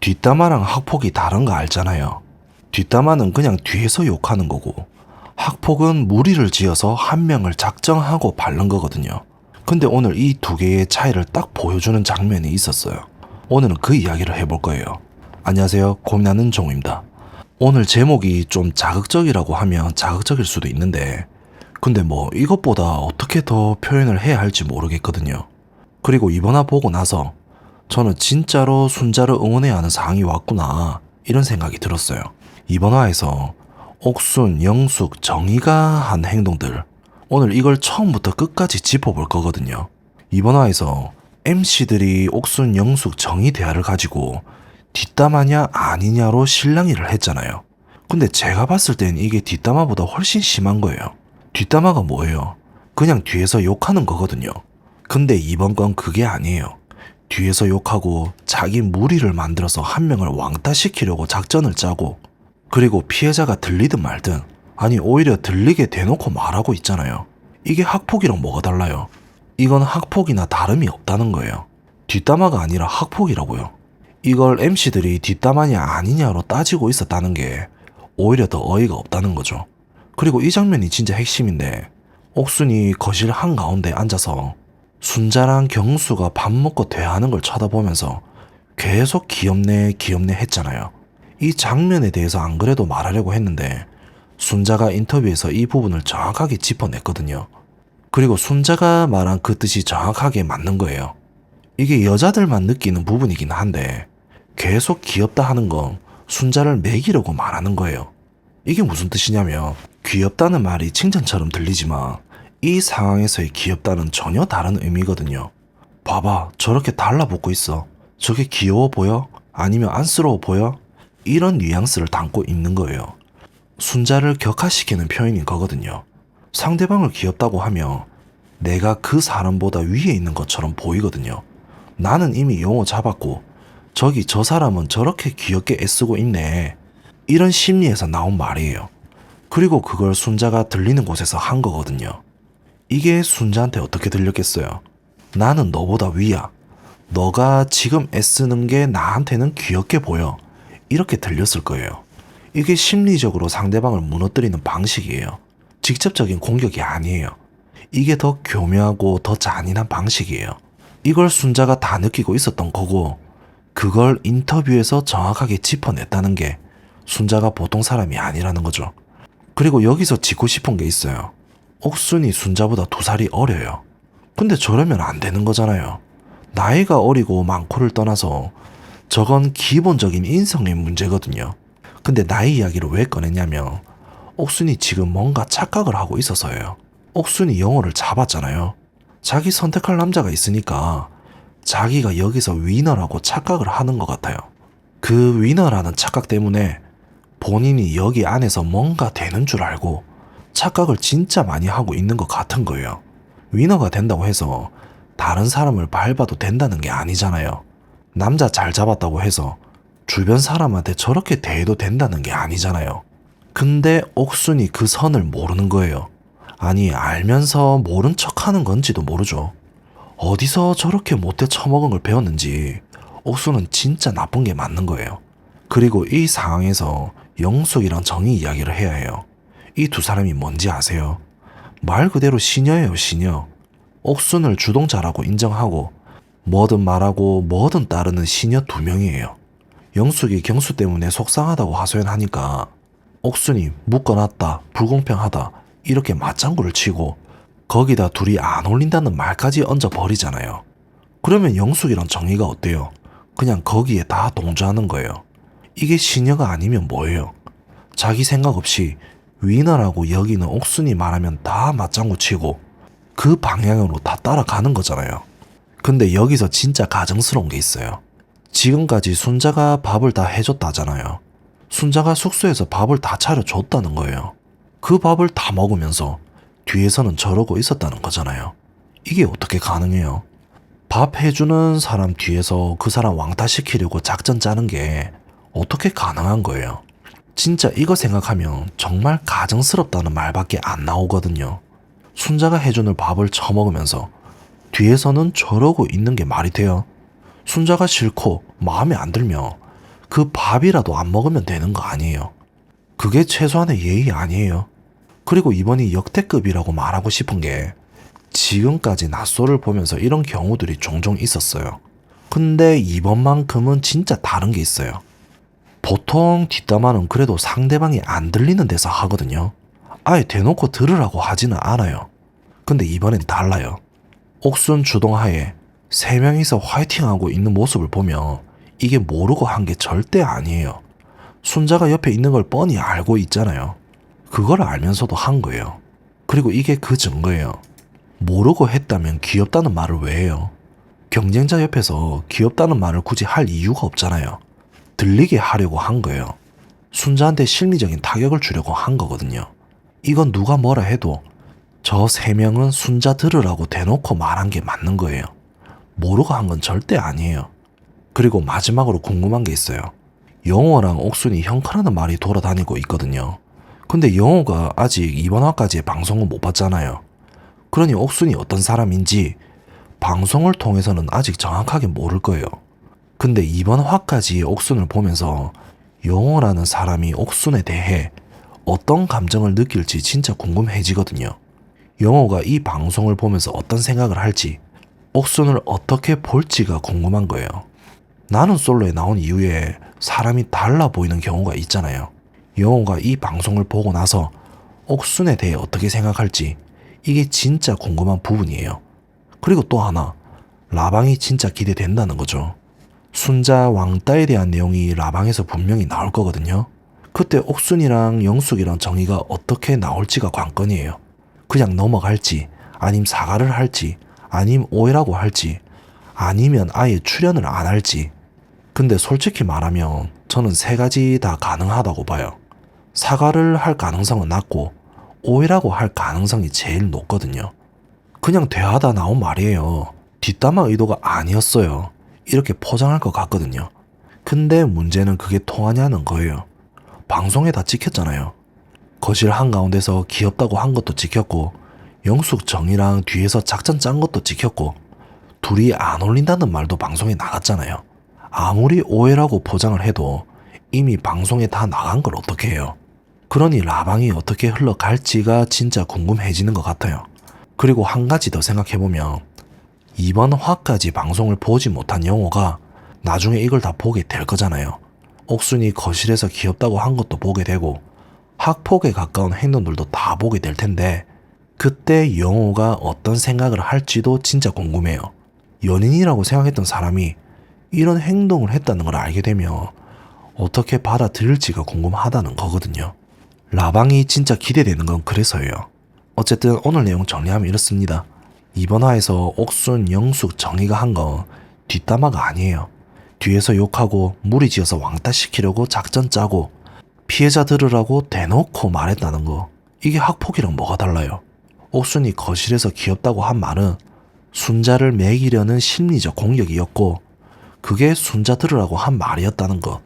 뒷담화랑 학폭이 다른 거 알잖아요. 뒷담화는 그냥 뒤에서 욕하는 거고, 학폭은 무리를 지어서 한 명을 작정하고 바른 거거든요. 근데 오늘 이 두 개의 차이를 딱 보여주는 장면이 있었어요. 오늘은 그 이야기를 해볼 거예요. 안녕하세요, 고민하는 종우입니다. 오늘 제목이 좀 자극적이라고 하면 자극적일 수도 있는데, 근데 이것보다 어떻게 더 표현을 해야 할지 모르겠거든요. 그리고 이번화 보고 나서 저는 진짜로 순자를 응원해야 하는 상황이 왔구나, 이런 생각이 들었어요. 이번화에서 옥순, 영숙, 정희가 한 행동들, 오늘 이걸 처음부터 끝까지 짚어볼 거거든요. 이번화에서 MC들이 옥순, 영숙, 정희 대화를 가지고 뒷담화냐 아니냐로 실랑이를 했잖아요. 근데 제가 봤을 땐 이게 뒷담화보다 훨씬 심한 거예요. 뒷담화가 뭐예요? 그냥 뒤에서 욕하는 거거든요. 근데 이번 건 그게 아니에요. 뒤에서 욕하고 자기 무리를 만들어서 한 명을 왕따시키려고 작전을 짜고, 그리고 피해자가 들리든 말든, 아니 오히려 들리게 대놓고 말하고 있잖아요. 이게 학폭이랑 뭐가 달라요? 이건 학폭이나 다름이 없다는 거예요. 뒷담화가 아니라 학폭이라고요. 이걸 MC들이 뒷담화냐 아니냐로 따지고 있었다는 게 오히려 더 어이가 없다는 거죠. 그리고 이 장면이 진짜 핵심인데, 옥순이 거실 한가운데 앉아서 순자랑 경수가 밥 먹고 대화하는 걸 쳐다보면서 계속 귀엽네 귀엽네 했잖아요. 이 장면에 대해서 안 그래도 말하려고 했는데 순자가 인터뷰에서 이 부분을 정확하게 짚어냈거든요. 그리고 순자가 말한 그 뜻이 정확하게 맞는 거예요. 이게 여자들만 느끼는 부분이긴 한데 계속 귀엽다 하는 건 순자를 매기려고 말하는 거예요. 이게 무슨 뜻이냐면, 귀엽다는 말이 칭찬처럼 들리지만 이 상황에서의 귀엽다는 전혀 다른 의미거든요. 봐봐, 저렇게 달라붙고 있어. 저게 귀여워 보여? 아니면 안쓰러워 보여? 이런 뉘앙스를 담고 있는 거예요. 순자를 격하시키는 표현인 거거든요. 상대방을 귀엽다고 하면 내가 그 사람보다 위에 있는 것처럼 보이거든요. 나는 이미 용어 잡았고 저기 저 사람은 저렇게 귀엽게 애쓰고 있네, 이런 심리에서 나온 말이에요. 그리고 그걸 순자가 들리는 곳에서 한 거거든요. 이게 순자한테 어떻게 들렸겠어요? 나는 너보다 위야. 너가 지금 애쓰는 게 나한테는 귀엽게 보여. 이렇게 들렸을 거예요. 이게 심리적으로 상대방을 무너뜨리는 방식이에요. 직접적인 공격이 아니에요. 이게 더 교묘하고 더 잔인한 방식이에요. 이걸 순자가 다 느끼고 있었던 거고, 그걸 인터뷰에서 정확하게 짚어냈다는 게 순자가 보통 사람이 아니라는 거죠. 그리고 여기서 짚고 싶은 게 있어요. 옥순이 순자보다 2살이 어려요. 근데 저러면 안 되는 거잖아요. 나이가 어리고 많고를 떠나서 저건 기본적인 인성의 문제거든요. 근데 나이 이야기를 왜 꺼냈냐면, 옥순이 지금 뭔가 착각을 하고 있어서예요. 옥순이 영호를 잡았잖아요. 자기 선택할 남자가 있으니까 자기가 여기서 위너라고 착각을 하는 것 같아요. 그 위너라는 착각 때문에 본인이 여기 안에서 뭔가 되는 줄 알고 착각을 진짜 많이 하고 있는 것 같은 거예요. 위너가 된다고 해서 다른 사람을 밟아도 된다는 게 아니잖아요. 남자 잘 잡았다고 해서 주변 사람한테 저렇게 대해도 된다는 게 아니잖아요. 근데 옥순이 그 선을 모르는 거예요. 아니, 알면서 모른 척 하는 건지도 모르죠. 어디서 저렇게 못돼 처먹은 걸 배웠는지 옥순은 진짜 나쁜 게 맞는 거예요. 그리고 이 상황에서 영숙이랑 정희 이야기를 해야 해요. 이 두 사람이 뭔지 아세요? 말 그대로 시녀예요, 시녀. 옥순을 주동자라고 인정하고 뭐든 말하고 뭐든 따르는 시녀 2명이에요. 영숙이 경수 때문에 속상하다고 하소연하니까 옥순이 묶어놨다, 불공평하다, 이렇게 맞장구를 치고 거기다 둘이 안 어울린다는 말까지 얹어버리잖아요. 그러면 영숙이랑 정희가 어때요? 그냥 거기에 다 동조하는 거예요. 이게 시녀가 아니면 뭐예요? 자기 생각 없이 위너라고 여기는 옥순이 말하면 다 맞장구 치고 그 방향으로 다 따라가는 거잖아요. 근데 여기서 진짜 가증스러운 게 있어요. 지금까지 순자가 밥을 다 해줬다잖아요. 순자가 숙소에서 밥을 다 차려줬다는 거예요. 그 밥을 다 먹으면서 뒤에서는 저러고 있었다는 거잖아요. 이게 어떻게 가능해요? 밥 해주는 사람 뒤에서 그 사람 왕따시키려고 작전 짜는 게 어떻게 가능한 거예요? 진짜 이거 생각하면 정말 가증스럽다는 말밖에 안 나오거든요. 순자가 해주는 밥을 처먹으면서 뒤에서는 저러고 있는 게 말이 돼요? 순자가 싫고 마음에 안 들면 그 밥이라도 안 먹으면 되는 거 아니에요. 그게 최소한의 예의 아니에요. 그리고 이번이 역대급이라고 말하고 싶은 게 지금까지 낯소를 보면서 이런 경우들이 종종 있었어요. 근데 이번만큼은 진짜 다른 게 있어요. 보통 뒷담화는 그래도 상대방이 안 들리는 데서 하거든요. 아예 대놓고 들으라고 하지는 않아요. 근데 이번엔 달라요. 옥순 주동하에 세 명이서 화이팅하고 있는 모습을 보면 이게 모르고 한 게 절대 아니에요. 순자가 옆에 있는 걸 뻔히 알고 있잖아요. 그걸 알면서도 한 거예요. 그리고 이게 그 증거예요. 모르고 했다면 귀엽다는 말을 왜 해요? 경쟁자 옆에서 귀엽다는 말을 굳이 할 이유가 없잖아요. 들리게 하려고 한 거예요. 순자한테 심리적인 타격을 주려고 한 거거든요. 이건 누가 뭐라 해도 저 세 명은 순자 들으라고 대놓고 말한 게 맞는 거예요. 모르고 한 건 절대 아니에요. 그리고 마지막으로 궁금한 게 있어요. 영호랑 옥순이 형카라는 말이 돌아다니고 있거든요. 근데 영호가 아직 이번 화까지의 방송을 못 봤잖아요. 그러니 옥순이 어떤 사람인지 방송을 통해서는 아직 정확하게 모를 거예요. 근데 이번 화까지 옥순을 보면서 영호라는 사람이 옥순에 대해 어떤 감정을 느낄지 진짜 궁금해지거든요. 영호가 이 방송을 보면서 어떤 생각을 할지, 옥순을 어떻게 볼지가 궁금한 거예요. 나는 솔로에 나온 이후에 사람이 달라 보이는 경우가 있잖아요. 영호가 이 방송을 보고 나서 옥순에 대해 어떻게 생각할지 이게 진짜 궁금한 부분이에요. 그리고 또 하나, 라방이 진짜 기대된다는 거죠. 순자 왕따에 대한 내용이 라방에서 분명히 나올 거거든요. 그때 옥순이랑 영숙이랑 정희가 어떻게 나올지가 관건이에요. 그냥 넘어갈지, 아님 사과를 할지, 아님 오해라고 할지, 아니면 아예 출연을 안 할지. 근데 솔직히 말하면 저는 세 가지 다 가능하다고 봐요. 사과를 할 가능성은 낮고 오해라고 할 가능성이 제일 높거든요. 그냥 대하다 나온 말이에요. 뒷담화 의도가 아니었어요. 이렇게 포장할 것 같거든요. 근데 문제는 그게 통하냐는 거예요. 방송에 다 찍혔잖아요. 거실 한가운데서 귀엽다고 한 것도 찍혔고, 영숙 정이랑 뒤에서 작전 짠 것도 찍혔고, 둘이 안 어울린다는 말도 방송에 나갔잖아요. 아무리 오해라고 포장을 해도 이미 방송에 다 나간 걸 어떻게 해요? 그러니 라방이 어떻게 흘러갈지가 진짜 궁금해지는 것 같아요. 그리고 한 가지 더 생각해보면 이번 화까지 방송을 보지 못한 영호가 나중에 이걸 다 보게 될 거잖아요. 옥순이 거실에서 귀엽다고 한 것도 보게 되고 학폭에 가까운 행동들도 다 보게 될 텐데 그때 영호가 어떤 생각을 할지도 진짜 궁금해요. 연인이라고 생각했던 사람이 이런 행동을 했다는 걸 알게 되면 어떻게 받아들일지가 궁금하다는 거거든요. 라방이 진짜 기대되는 건 그래서예요. 어쨌든 오늘 내용 정리하면 이렇습니다. 이번 화에서 옥순, 영숙, 정희가 한 건 뒷담화가 아니에요. 뒤에서 욕하고 무리지어서 왕따시키려고 작전 짜고 피해자 들으라고 대놓고 말했다는 거. 이게 학폭이랑 뭐가 달라요? 옥순이 거실에서 귀엽다고 한 말은 순자를 매기려는 심리적 공격이었고 그게 순자 들으라고 한 말이었다는 것.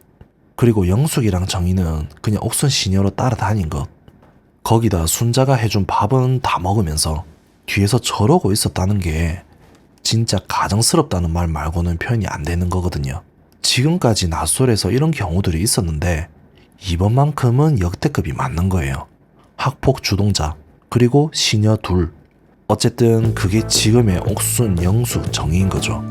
그리고 영숙이랑 정희는 그냥 옥순 시녀로 따라다닌 것. 거기다 순자가 해준 밥은 다 먹으면서 뒤에서 저러고 있었다는 게 진짜 가정스럽다는 말 말고는 표현이 안 되는 거거든요. 지금까지 낯설에서 이런 경우들이 있었는데 이번만큼은 역대급이 맞는 거예요. 학폭 주동자 그리고 시녀 둘. 어쨌든 그게 지금의 옥순, 영숙, 정희인 거죠.